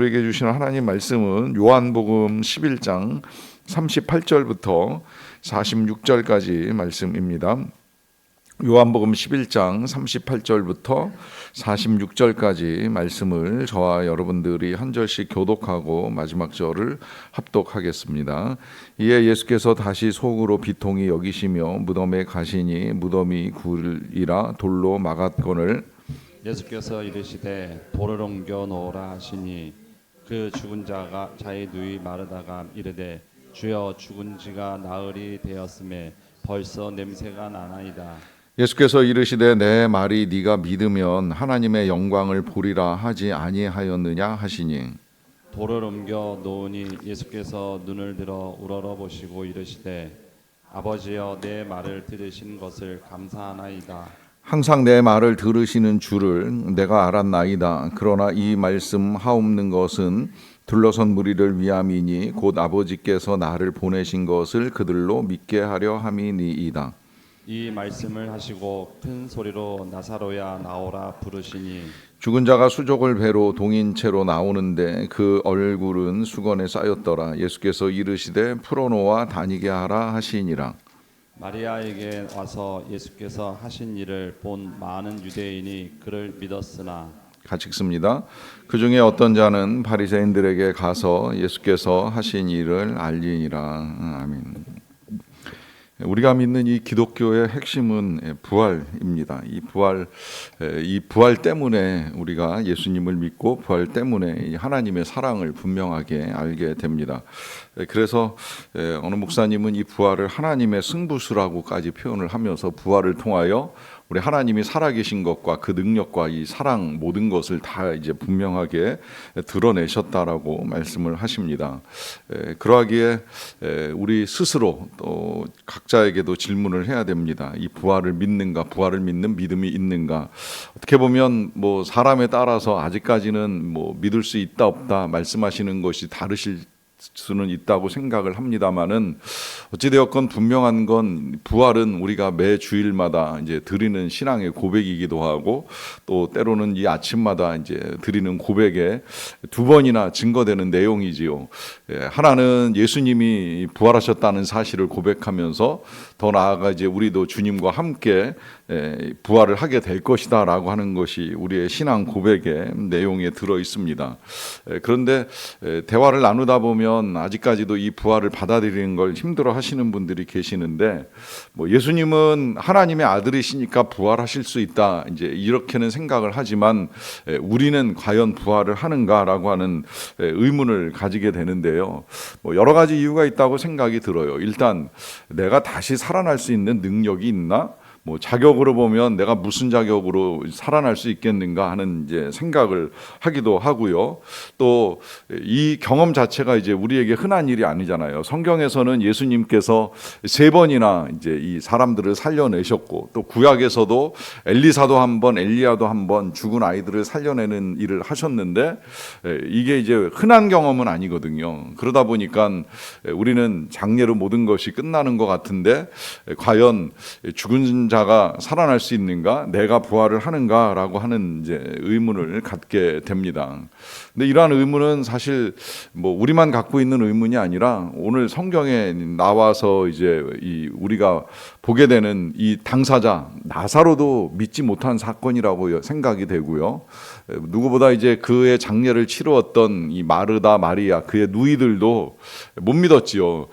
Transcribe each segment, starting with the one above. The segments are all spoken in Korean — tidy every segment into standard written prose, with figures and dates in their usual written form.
우리에게 주신 하나님 말씀은 요한복음 11장 38절부터 46절까지 말씀입니다. 요한복음 11장 38절부터 46절까지 말씀을 저와 여러분들이 한 절씩 교독하고 마지막 절을 합독하겠습니다. 이에 예수께서 다시 속으로 비통히 여기시며 무덤에 가시니 무덤이 굴이라 돌로 막았거늘 예수께서 이르시되 돌을 옮겨 놓으라 하시니 그 죽은 자가 자의 누이 마르다가 이르되 주여 죽은 지가 나흘이 되었음에 벌써 냄새가 나나이다. 예수께서 이르시되 내 말이 네가 믿으면 하나님의 영광을 보리라 하지 아니하였느냐 하시니 돌을 옮겨 놓으니 예수께서 눈을 들어 우러러 보시고 이르시되 아버지여 내 말을 들으신 것을 감사하나이다. 항상 내 말을 들으시는 주를 내가 알았나이다. 그러나 이 말씀 하옵는 것은 둘러선 무리를 위함이니 곧 아버지께서 나를 보내신 것을 그들로 믿게 하려 함이니이다. 이 말씀을 하시고 큰 소리로 나사로야 나오라 부르시니 죽은 자가 수족을 배로 동인 채로 나오는데 그 얼굴은 수건에 쌓였더라. 예수께서 이르시되 풀어놓아 다니게 하라 하시니라. 마리아에게 와서 예수께서 하신 일을 본 많은 유대인이 그를 믿었으나 같이 읽습니다. 그 중에 어떤 자는 바리새인들에게 가서 예수께서 하신 일을 알리니라. 아멘. 우리가 믿는 이 기독교의 핵심은 부활입니다. 이 부활 때문에 우리가 예수님을 믿고 부활 때문에 하나님의 사랑을 분명하게 알게 됩니다. 그래서 어느 목사님은 이 부활을 하나님의 승부수라고까지 표현을 하면서 부활을 통하여 우리 하나님이 살아계신 것과 그 능력과 이 사랑 모든 것을 다 이제 분명하게 드러내셨다라고 말씀을 하십니다. 그러하기에 우리 스스로 또 각자에게도 질문을 해야 됩니다. 이 부활을 믿는가, 부활을 믿는 믿음이 있는가. 어떻게 보면 뭐 사람에 따라서 아직까지는 뭐 믿을 수 있다 없다 말씀하시는 것이 다르실 수는 있다고 생각을 합니다만은 어찌되었건 분명한 건 부활은 우리가 매 주일마다 이제 드리는 신앙의 고백이기도 하고 또 때로는 이 아침마다 이제 드리는 고백에 두 번이나 증거되는 내용이지요. 하나는 예수님이 부활하셨다는 사실을 고백하면서 더 나아가 이제 우리도 주님과 함께 부활을 하게 될 것이다라고 하는 것이 우리의 신앙 고백의 내용에 들어 있습니다. 그런데 대화를 나누다 보면 아직까지도 이 부활을 받아들이는 걸 힘들어 하시는 분들이 계시는데 뭐 예수님은 하나님의 아들이시니까 부활하실 수 있다 이제 이렇게는 생각을 하지만 우리는 과연 부활을 하는가라고 하는 의문을 가지게 되는데요. 뭐 여러 가지 이유가 있다고 생각이 들어요. 일단 내가 다시 살아날 수 있는 능력이 있나? 뭐 자격으로 보면 내가 무슨 자격으로 살아날 수 있겠는가 하는 이제 생각을 하기도 하고요. 또 이 경험 자체가 이제 우리에게 흔한 일이 아니잖아요. 성경에서는 예수님께서 3번이나 이제 이 사람들을 살려내셨고 또 구약에서도 엘리사도 한 번, 엘리야도 한 번 죽은 아이들을 살려내는 일을 하셨는데 이게 이제 흔한 경험은 아니거든요. 그러다 보니까 우리는 장례로 모든 것이 끝나는 것 같은데 과연 죽은 자가 살아날 수 있는가? 내가 부활을 하는가라고 하는 이제 의문을 갖게 됩니다. 근데 이러한 의문은 사실 뭐 우리만 갖고 있는 의문이 아니라 오늘 성경에 나와서 이제 이 우리가 보게 되는 이 당사자 나사로도 믿지 못한 사건이라고 생각이 되고요. 누구보다 이제 그의 장례를 치루었던 이 마르다, 마리아 그의 누이들도 못 믿었지요.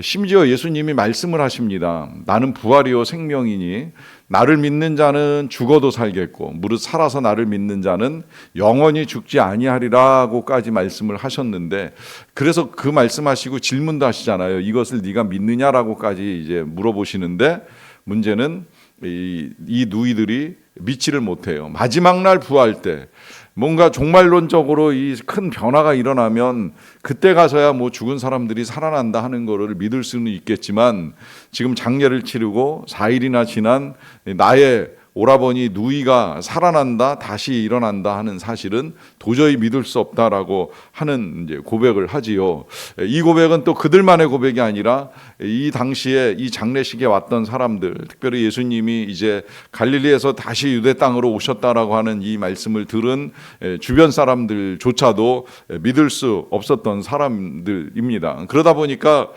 심지어 예수님이 말씀을 하십니다. 나는 부활이요 생명이니 나를 믿는 자는 죽어도 살겠고 무릇 살아서 나를 믿는 자는 영원히 죽지 아니하리라고까지 말씀을 하셨는데 그래서 그 말씀하시고 질문도 하시잖아요. 이것을 네가 믿느냐라고까지 이제 물어보시는데 문제는 이 누이들이 믿지를 못해요. 마지막 날 부활 때 뭔가 종말론적으로 이 큰 변화가 일어나면 그때 가서야 뭐 죽은 사람들이 살아난다 하는 거를 믿을 수는 있겠지만 지금 장례를 치르고 4일이나 지난 나의 오라버니 누이가 살아난다, 다시 일어난다 하는 사실은 도저히 믿을 수 없다라고 하는 이제 고백을 하지요. 이 고백은 또 그들만의 고백이 아니라 이 당시에 이 장례식에 왔던 사람들, 특별히 예수님이 이제 갈릴리에서 다시 유대 땅으로 오셨다라고 하는 이 말씀을 들은 주변 사람들조차도 믿을 수 없었던 사람들입니다. 그러다 보니까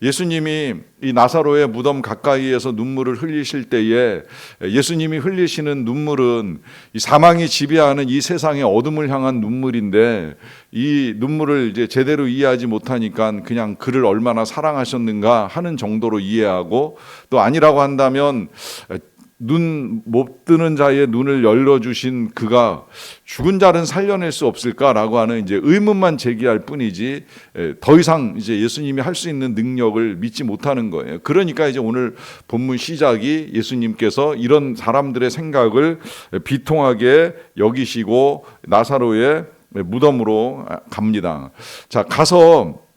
예수님이 이 나사로의 무덤 가까이에서 눈물을 흘리실 때에 예수님이 흘리시는 눈물은 이 사망이 지배하는 이 세상의 어둠을 향한 눈물인데, 이 눈물을 이제 제대로 이해하지 못하니까 그냥 그를 얼마나 사랑하셨는가 하는 정도로 이해하고, 또 아니라고 한다면 눈 못 뜨는 자의 눈을 열어주신 그가 죽은 자는 살려낼 수 없을까라고 하는 이제 의문만 제기할 뿐이지 더 이상 이제 예수님이 할 수 있는 능력을 믿지 못하는 거예요. 그러니까 이제 오늘 본문 시작이 예수님께서 이런 사람들의 생각을 비통하게 여기시고 나사로의 무덤으로 갑니다. 자, 가서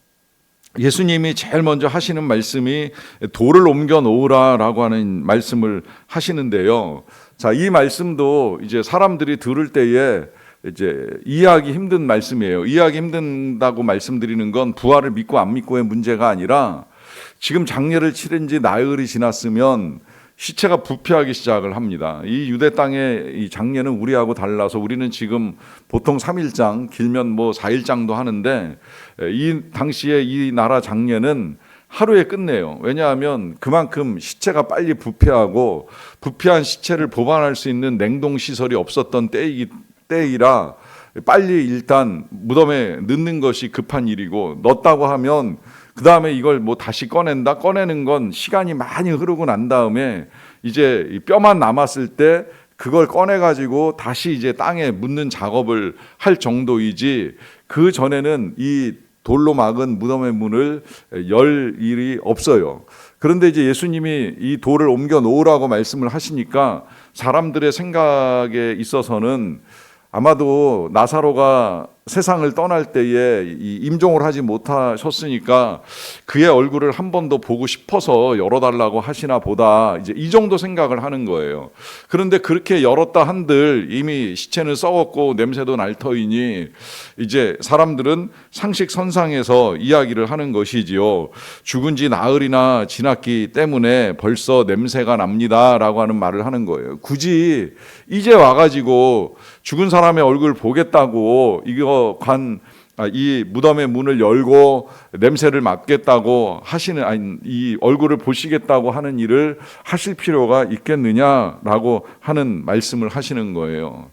예수님이 제일 먼저 하시는 말씀이 돌을 옮겨 놓으라라고 하는 말씀을 하시는데요. 자, 이 말씀도 이제 사람들이 들을 때에 이제 이해하기 힘든 말씀이에요. 이해하기 힘든다고 말씀드리는 건 부활을 믿고 안 믿고의 문제가 아니라, 지금 장례를 치른 지 나흘이 지났으면 시체가 부패하기 시작을 합니다. 이 유대 땅의 이 장례는 우리하고 달라서 우리는 지금 보통 3일장, 길면 뭐 4일장도 하는데, 이 당시에 이 나라 장례는 하루에 끝내요. 왜냐하면 그만큼 시체가 빨리 부패하고, 부패한 시체를 보관할 수 있는 냉동 시설이 없었던 때이라 빨리 일단 무덤에 넣는 것이 급한 일이고, 넣었다고 하면 그 다음에 이걸 뭐 다시 꺼내는 건 시간이 많이 흐르고 난 다음에 이제 뼈만 남았을 때 그걸 꺼내가지고 다시 이제 땅에 묻는 작업을 할 정도이지, 그 전에는 이 돌로 막은 무덤의 문을 열 일이 없어요. 그런데 이제 예수님이 이 돌을 옮겨 놓으라고 말씀을 하시니까 사람들의 생각에 있어서는 아마도 나사로가 세상을 떠날 때에 이 임종을 하지 못하셨으니까 그의 얼굴을 한 번 더 보고 싶어서 열어달라고 하시나 보다, 이제 이 정도 생각을 하는 거예요. 그런데 그렇게 열었다 한들 이미 시체는 썩었고 냄새도 날 터이니 이제 사람들은 상식선상에서 이야기를 하는 것이지요. 죽은 지 나흘이나 지났기 때문에 벌써 냄새가 납니다라고 하는 말을 하는 거예요. 굳이 이제 와가지고 죽은 사람의 얼굴 보겠다고 이 무덤의 문을 열고 냄새를 맡겠다고 하시는, 아니 이 얼굴을 보시겠다고 하는 일을 하실 필요가 있겠느냐라고 하는 말씀을 하시는 거예요.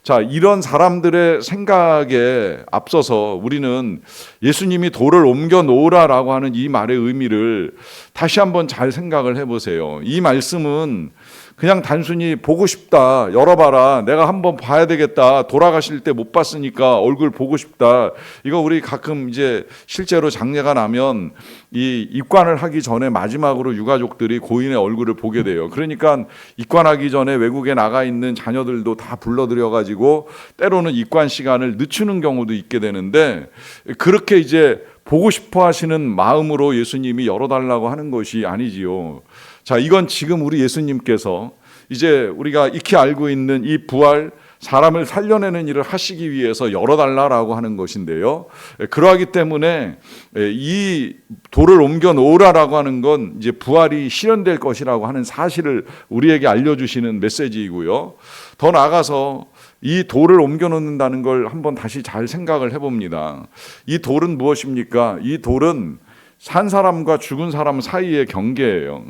자, 이런 사람들의 생각에 앞서서 우리는 예수님이 돌을 옮겨 놓으라라고 하는 이 말의 의미를 다시 한번 잘 생각을 해보세요. 이 말씀은 그냥 단순히 보고 싶다, 열어봐라, 내가 한번 봐야 되겠다, 돌아가실 때 못 봤으니까 얼굴 보고 싶다. 이거 우리 가끔 이제 실제로 장례가 나면 이 입관을 하기 전에 마지막으로 유가족들이 고인의 얼굴을 보게 돼요. 그러니까 입관하기 전에 외국에 나가 있는 자녀들도 다 불러들여가지고 때로는 입관 시간을 늦추는 경우도 있게 되는데, 그렇게 이제 보고 싶어 하시는 마음으로 예수님이 열어달라고 하는 것이 아니지요. 자, 이건 지금 우리 예수님께서 이제 우리가 익히 알고 있는 이 부활, 사람을 살려내는 일을 하시기 위해서 열어달라고 하는 것인데요. 그러하기 때문에 이 돌을 옮겨 놓으라라고 하는 건 이제 부활이 실현될 것이라고 하는 사실을 우리에게 알려주시는 메시지이고요. 더 나아가서 이 돌을 옮겨 놓는다는 걸 한번 다시 잘 생각을 해봅니다. 이 돌은 무엇입니까? 이 돌은 산 사람과 죽은 사람 사이의 경계예요.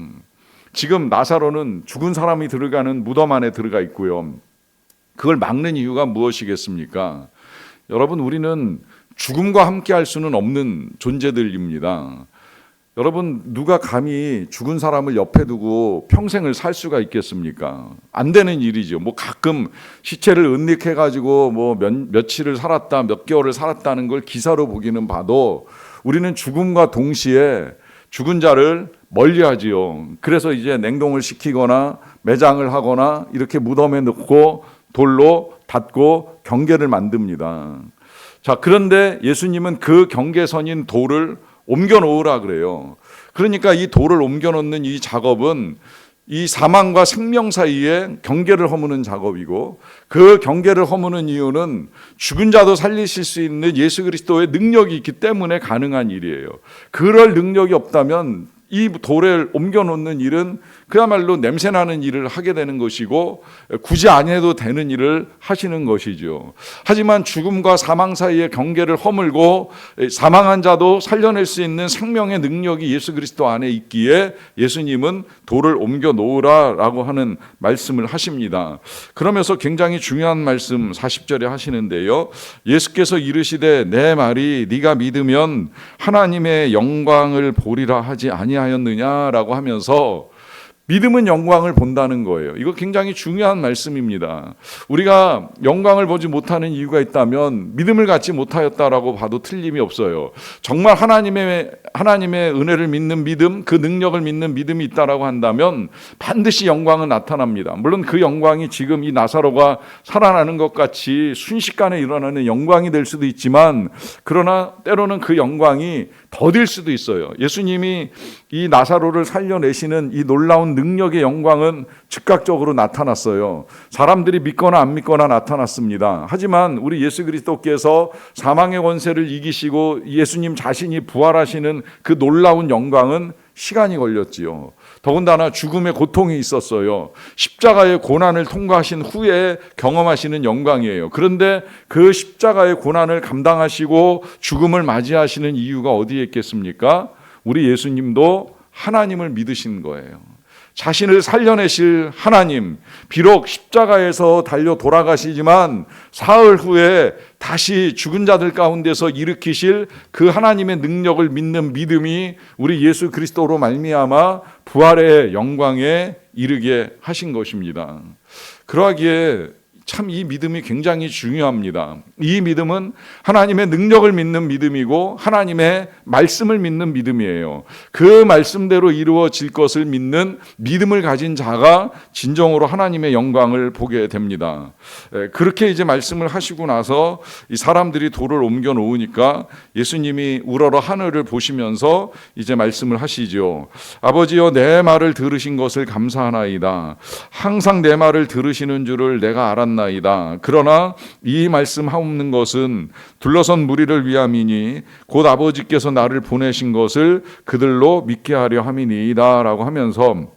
지금 나사로는 죽은 사람이 들어가는 무덤 안에 들어가 있고요. 그걸 막는 이유가 무엇이겠습니까? 여러분, 우리는 죽음과 함께 할 수는 없는 존재들입니다. 여러분, 누가 감히 죽은 사람을 옆에 두고 평생을 살 수가 있겠습니까? 안 되는 일이죠. 뭐 가끔 시체를 은닉해가지고 뭐 며칠을 살았다, 몇 개월을 살았다는 걸 기사로 보기는 봐도 우리는 죽음과 동시에 죽은 자를 멀리하지요. 그래서 이제 냉동을 시키거나 매장을 하거나 이렇게 무덤에 넣고 돌로 닫고 경계를 만듭니다. 자, 그런데 예수님은 그 경계선인 돌을 옮겨 놓으라 그래요. 그러니까 이 돌을 옮겨 놓는 이 작업은 이 사망과 생명 사이에 경계를 허무는 작업이고, 그 경계를 허무는 이유는 죽은 자도 살리실 수 있는 예수 그리스도의 능력이 있기 때문에 가능한 일이에요. 그럴 능력이 없다면 이 돌을 옮겨 놓는 일은 그야말로 냄새나는 일을 하게 되는 것이고, 굳이 안 해도 되는 일을 하시는 것이죠. 하지만 죽음과 사망 사이의 경계를 허물고 사망한 자도 살려낼 수 있는 생명의 능력이 예수 그리스도 안에 있기에 예수님은 돌을 옮겨 놓으라라고 하는 말씀을 하십니다. 그러면서 굉장히 중요한 말씀 40절에 하시는데요. 예수께서 이르시되 내 말이 네가 믿으면 하나님의 영광을 보리라 하지 아니하였느냐라고 하면서, 믿음은 영광을 본다는 거예요. 이거 굉장히 중요한 말씀입니다. 우리가 영광을 보지 못하는 이유가 있다면 믿음을 갖지 못하였다라고 봐도 틀림이 없어요. 정말 하나님의 은혜를 믿는 믿음, 그 능력을 믿는 믿음이 있다라고 한다면 반드시 영광은 나타납니다. 물론 그 영광이 지금 이 나사로가 살아나는 것 같이 순식간에 일어나는 영광이 될 수도 있지만, 그러나 때로는 그 영광이 더딜 수도 있어요. 예수님이 이 나사로를 살려내시는 이 놀라운 능력의 영광은 즉각적으로 나타났어요. 사람들이 믿거나 안 믿거나 나타났습니다. 하지만 우리 예수 그리스도께서 사망의 권세를 이기시고 예수님 자신이 부활하시는 그 놀라운 영광은 시간이 걸렸지요. 더군다나 죽음의 고통이 있었어요. 십자가의 고난을 통과하신 후에 경험하시는 영광이에요. 그런데 그 십자가의 고난을 감당하시고 죽음을 맞이하시는 이유가 어디에 있겠습니까? 우리 예수님도 하나님을 믿으신 거예요. 자신을 살려내실 하나님, 비록 십자가에서 달려 돌아가시지만 사흘 후에 다시 죽은 자들 가운데서 일으키실 그 하나님의 능력을 믿는 믿음이 우리 예수 그리스도로 말미암아 부활의 영광에 이르게 하신 것입니다. 그러하기에 참 이 믿음이 굉장히 중요합니다. 이 믿음은 하나님의 능력을 믿는 믿음이고 하나님의 말씀을 믿는 믿음이에요. 그 말씀대로 이루어질 것을 믿는 믿음을 가진 자가 진정으로 하나님의 영광을 보게 됩니다. 그렇게 이제 말씀을 하시고 나서 이 사람들이 돌을 옮겨 놓으니까 예수님이 우러러 하늘을 보시면서 이제 말씀을 하시죠. 아버지여, 내 말을 들으신 것을 감사하나이다. 항상 내 말을 들으시는 줄을 내가 알았나이다. 그러나 이 말씀하옵는 것은 둘러선 무리를 위함이니 곧 아버지께서 나를 보내신 것을 그들로 믿게 하려 함이니이다 라고 하면서,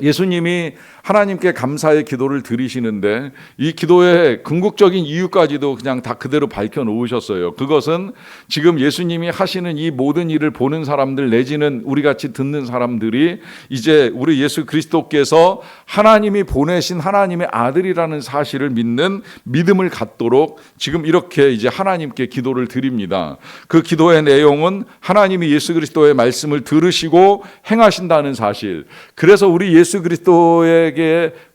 예수님이 하나님께 감사의 기도를 드리시는데 이 기도의 궁극적인 이유까지도 그냥 다 그대로 밝혀놓으셨어요. 그것은 지금 예수님이 하시는 이 모든 일을 보는 사람들 내지는 우리 같이 듣는 사람들이 이제 우리 예수 그리스도께서 하나님이 보내신 하나님의 아들이라는 사실을 믿는 믿음을 갖도록 지금 이렇게 이제 하나님께 기도를 드립니다. 그 기도의 내용은 하나님이 예수 그리스도의 말씀을 들으시고 행하신다는 사실, 그래서 우리 예수 그리스도에게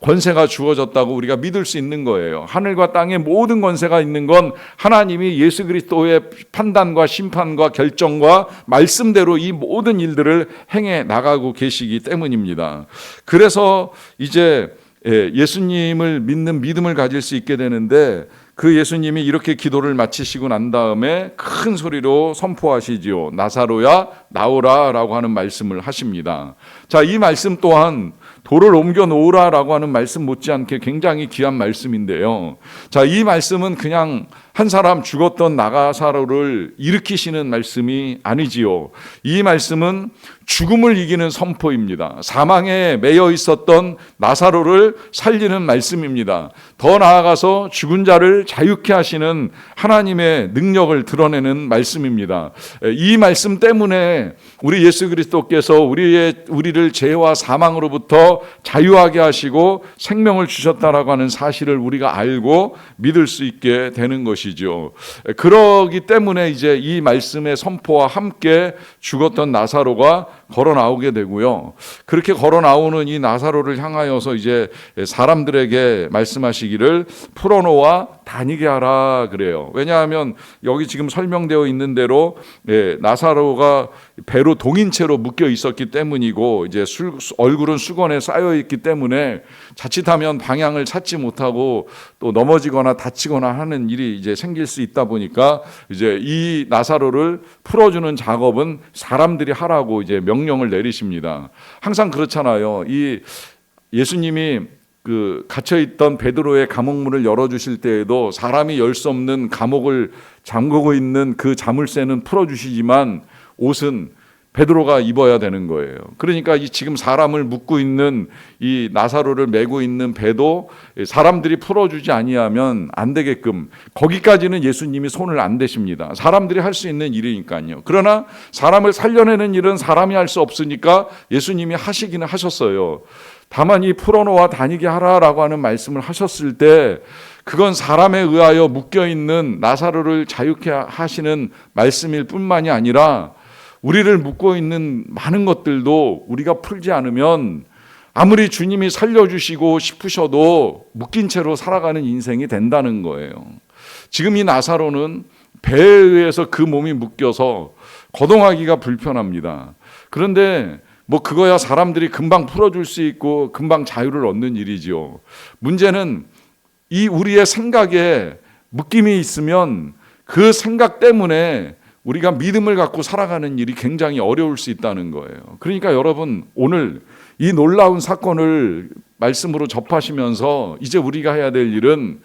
권세가 주어졌다고 우리가 믿을 수 있는 거예요. 하늘과 땅의 모든 권세가 있는 건 하나님이 예수 그리스도의 판단과 심판과 결정과 말씀대로 이 모든 일들을 행해 나가고 계시기 때문입니다. 그래서 이제 예수님을 믿는 믿음을 가질 수 있게 되는데, 그 예수님이 이렇게 기도를 마치시고 난 다음에 큰 소리로 선포하시지요. 나사로야 나오라 라고 하는 말씀을 하십니다. 자, 이 말씀 또한 돌을 옮겨 놓으라라고 하는 말씀 못지않게 굉장히 귀한 말씀인데요. 자, 이 말씀은 그냥 한 사람 죽었던 나사로를 일으키시는 말씀이 아니지요. 이 말씀은 죽음을 이기는 선포입니다. 사망에 매여 있었던 나사로를 살리는 말씀입니다. 더 나아가서 죽은 자를 자유케 하시는 하나님의 능력을 드러내는 말씀입니다. 이 말씀 때문에 우리 예수 그리스도께서 우리를 죄와 사망으로부터 자유하게 하시고 생명을 주셨다라고 하는 사실을 우리가 알고 믿을 수 있게 되는 것이죠. 그러기 때문에 이제 이 말씀의 선포와 함께 죽었던 나사로가 걸어 나오게 되고요. 그렇게 걸어 나오는 이 나사로를 향하여서 이제 사람들에게 말씀하시기를 풀어놓아 다니게 하라 그래요. 왜냐하면 여기 지금 설명되어 있는 대로 나사로가 배로 동인채로 묶여 있었기 때문이고, 이제 얼굴은 수건에 쌓여 있기 때문에 자칫하면 방향을 찾지 못하고 또 넘어지거나 다치거나 하는 일이 이제 생길 수 있다 보니까 이제 이 나사로를 풀어주는 작업은 사람들이 하라고 이제 명령을 내리십니다. 항상 그렇잖아요. 이 예수님이 그 갇혀있던 베드로의 감옥문을 열어주실 때에도 사람이 열 수 없는 감옥을 잠그고 있는 그 자물쇠는 풀어주시지만 옷은 베드로가 입어야 되는 거예요. 그러니까 이 지금 사람을 묶고 있는 이 나사로를 메고 있는 배도 사람들이 풀어주지 아니하면 안 되게끔 거기까지는 예수님이 손을 안 대십니다. 사람들이 할 수 있는 일이니까요. 그러나 사람을 살려내는 일은 사람이 할 수 없으니까 예수님이 하시기는 하셨어요. 다만 이 풀어놓아 다니게 하라라고 하는 말씀을 하셨을 때 그건 사람에 의하여 묶여있는 나사로를 자유케 하시는 말씀일 뿐만이 아니라 우리를 묶고 있는 많은 것들도 우리가 풀지 않으면 아무리 주님이 살려주시고 싶으셔도 묶인 채로 살아가는 인생이 된다는 거예요. 지금 이 나사로는 배에 의해서 그 몸이 묶여서 거동하기가 불편합니다. 그런데 뭐 그거야 사람들이 금방 풀어줄 수 있고 금방 자유를 얻는 일이죠. 문제는 이 우리의 생각에 묶임이 있으면 그 생각 때문에 우리가 믿음을 갖고 살아가는 일이 굉장히 어려울 수 있다는 거예요. 그러니까 여러분 오늘 이 놀라운 사건을 말씀으로 접하시면서 이제 우리가 해야 될 일은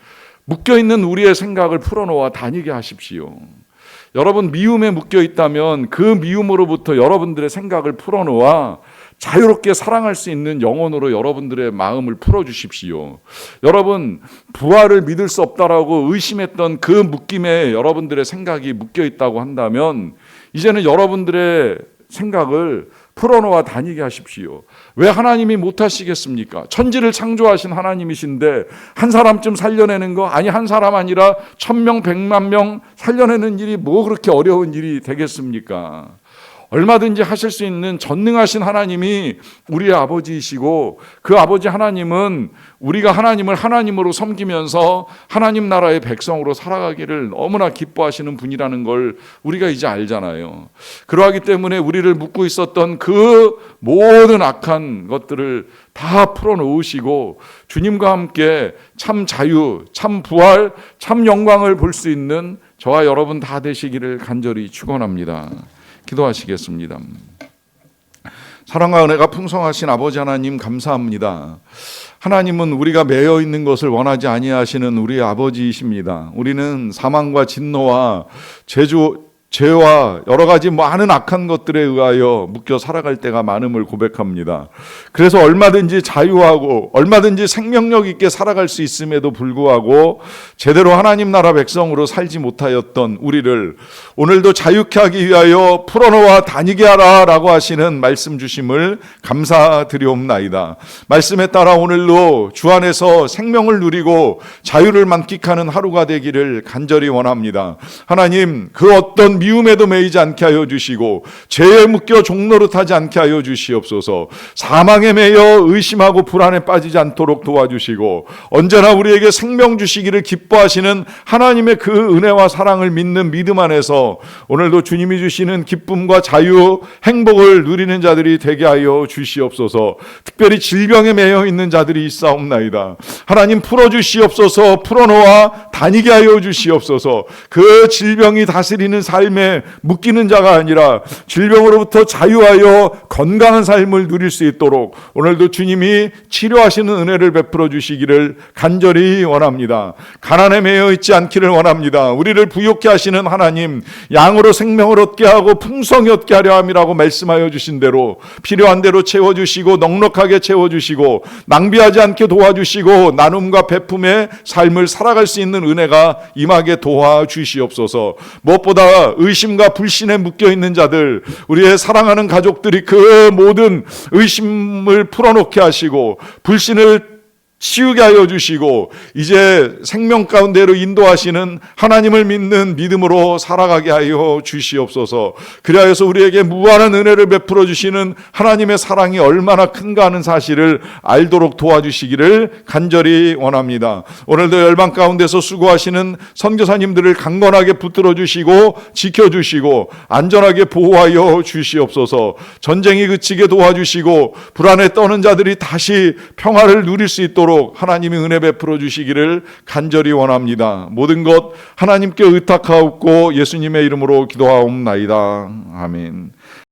묶여있는 우리의 생각을 풀어놓아 다니게 하십시오. 여러분 미움에 묶여 있다면 그 미움으로부터 여러분들의 생각을 풀어놓아 자유롭게 사랑할 수 있는 영혼으로 여러분들의 마음을 풀어주십시오. 여러분 부활을 믿을 수 없다라고 의심했던 그 묶임에 여러분들의 생각이 묶여 있다고 한다면 이제는 여러분들의 생각을 풀어놓아 다니게 하십시오. 왜 하나님이 못하시겠습니까? 천지를 창조하신 하나님이신데 한 사람쯤 살려내는 거 아니 한 사람 아니라 1000명 100만 명 살려내는 일이 뭐 그렇게 어려운 일이 되겠습니까? 얼마든지 하실 수 있는 전능하신 하나님이 우리의 아버지이시고 그 아버지 하나님은 우리가 하나님을 하나님으로 섬기면서 하나님 나라의 백성으로 살아가기를 너무나 기뻐하시는 분이라는 걸 우리가 이제 알잖아요. 그러하기 때문에 우리를 묶고 있었던 그 모든 악한 것들을 다 풀어놓으시고 주님과 함께 참 자유, 참 부활, 참 영광을 볼 수 있는 저와 여러분 다 되시기를 간절히 축원합니다. 기도하시겠습니다. 사랑과 은혜가 풍성하신 아버지 하나님 감사합니다. 하나님은 우리가 매여 있는 것을 원하지 아니하시는 우리의 아버지이십니다. 우리는 사망과 진노와 죄와 여러 가지 많은 악한 것들에 의하여 묶여 살아갈 때가 많음을 고백합니다. 그래서 얼마든지 자유하고 얼마든지 생명력 있게 살아갈 수 있음에도 불구하고 제대로 하나님 나라 백성으로 살지 못하였던 우리를 오늘도 자유케 하기 위하여 풀어놓아 다니게 하라라고 하시는 말씀 주심을 감사드리옵나이다. 말씀에 따라 오늘도 주 안에서 생명을 누리고 자유를 만끽하는 하루가 되기를 간절히 원합니다. 하나님 그 어떤 미움에도 매이지 않게 하여 주시고 죄에 묶여 종노릇하지 않게 하여 주시옵소서. 사망에 매여 의심하고 불안에 빠지지 않도록 도와주시고 언제나 우리에게 생명 주시기를 기뻐하시는 하나님의 그 은혜와 사랑을 믿는 믿음 안에서 오늘도 주님이 주시는 기쁨과 자유, 행복을 누리는 자들이 되게 하여 주시옵소서. 특별히 질병에 매여 있는 자들이 있사옵나이다. 하나님 풀어주시옵소서. 풀어놓아 다니게 하여 주시옵소서. 그 질병이 다스리는 삶에 묶이는 자가 아니라 질병으로부터 자유하여 건강한 삶을 누릴 수 있도록 오늘도 주님이 치료하시는 은혜를 베풀어 주시기를 간절히 원합니다. 가난에 매여 있지 않기를 원합니다. 우리를 부욕케 하시는 하나님, 양으로 생명을 얻게 하고 풍성히 얻게 하려 함이라고 말씀하여 주신 대로 필요한 대로 채워주시고 넉넉하게 채워주시고 낭비하지 않게 도와주시고 나눔과 베품의 삶을 살아갈 수 있는 은혜가 임하게 도와주시옵소서. 무엇보다 의심과 불신에 묶여있는 자들, 우리의 사랑하는 가족들이 그 모든 의심을 풀어놓게 하시고 불신을 치우게 하여 주시고 이제 생명 가운데로 인도하시는 하나님을 믿는 믿음으로 살아가게 하여 주시옵소서. 그리하여서 우리에게 무한한 은혜를 베풀어 주시는 하나님의 사랑이 얼마나 큰가 하는 사실을 알도록 도와주시기를 간절히 원합니다. 오늘도 열방 가운데서 수고하시는 선교사님들을 강건하게 붙들어 주시고 지켜주시고 안전하게 보호하여 주시옵소서. 전쟁이 그치게 도와주시고 불안에 떠는 자들이 다시 평화를 누릴 수 있도록 하나님이 은혜 베풀어 주시기를 간절히 원합니다. 모든 것 하나님께 의탁하옵고 예수님의 이름으로 기도하옵나이다. 아멘.